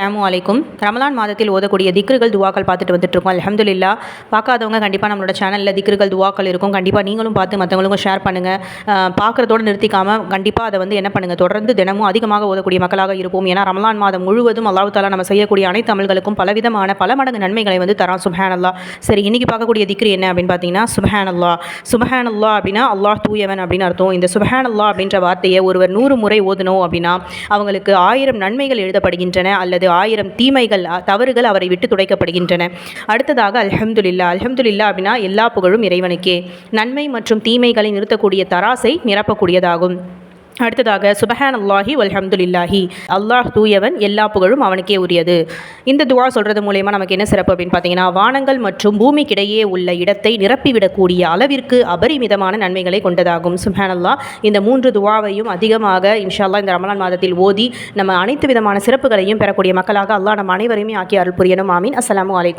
அஸ்ஸலாமு அலைக்கும். ரமலான் மாதத்தில் ஓதக்கூடிய திக்ருகள் துவாக்கள் பார்த்துட்டு வந்துட்டுருக்கோம். அல்ஹம்துலில்லாஹ். பார்க்காதவங்க கண்டிப்பாக நம்மளோட சேனலில் திக்ருகள் துவாக்கள் இருக்கும். கண்டிப்பாக நீங்களும் பார்த்து மற்றவங்களுக்கும் ஷேர் பண்ணுங்கள். பார்க்குறதோடு நிறுத்திக்காமல் கண்டிப்பாக அதை என்ன பண்ணுங்கள், தொடர்ந்து தினமும் அதிகமாக ஓதக்கூடிய மக்களாக இருப்போம். ஏன்னா ரமலான் மாதம் முழுவதும் அல்லாஹ் தஆலா நம்ம செய்யக்கூடிய அனைத்து அமல்களுக்கும் பலவிதமான பல மடங்கு நன்மைகளை தரான். சுப்ஹானல்லாஹ். சரி, இன்றைக்கி பார்க்கக்கூடிய திக்ரு என்ன அப்படின்னு பார்த்தீங்கன்னா சுப்ஹானல்லாஹ். சுப்ஹானல்லாஹ் அப்படின்னா அல்லாஹ் தூயவன் அப்படின்னு அர்த்தம். இந்த சுப்ஹானல்லாஹ் அப்படின்ற வார்த்தையை ஒருவர் 100 முறை ஓதணும் அப்படின்னா அவங்களுக்கு 1000 நன்மைகள் எழுதப்படுகின்றன, அல்லது 1000 தீமைகள் தவறுகள் அவரை விட்டு துடைக்கப்படுகின்றன. அடுத்ததாக அல்ஹம்துலில்லாஹ். அல்ஹம்துலில்லாஹ் அப்படின்னா எல்லா புகழும் இறைவனுக்கே. நன்மை மற்றும் தீமைகளை நிறுத்தக்கூடிய தராசை நிரப்பக்கூடியதாகும். அடுத்ததாக சுபஹானல்லாஹி வல்ஹம்துலில்லாஹி. அல்லாஹ் தூயவன், எல்லா புகழும் அவனுக்கே உரியது. இந்த துவா சொல்கிறது மூலயமா நமக்கு என்ன சிறப்பு அப்படின்னு பார்த்தீங்கன்னா, வானங்கள் மற்றும் பூமிக்கிடையே உள்ள இடத்தை நிரப்பிவிடக்கூடிய அளவிற்கு அபரிமிதமான நன்மைகளை கொண்டதாகும். சுப்ஹானல்லாஹ். இந்த 3 துவாவையும் அதிகமாக இன்ஷா அல்லாஹ் இந்த ரமலான் மாதத்தில் ஓதி நம்ம அனைத்து விதமான சிறப்புகளையும் பெறக்கூடிய மக்களாக அல்லாஹ் நம்ம அனைவரையுமே ஆக்கி அருள் புரியணும். ஆமீன். அஸ்ஸலாமு அலைக்கும்.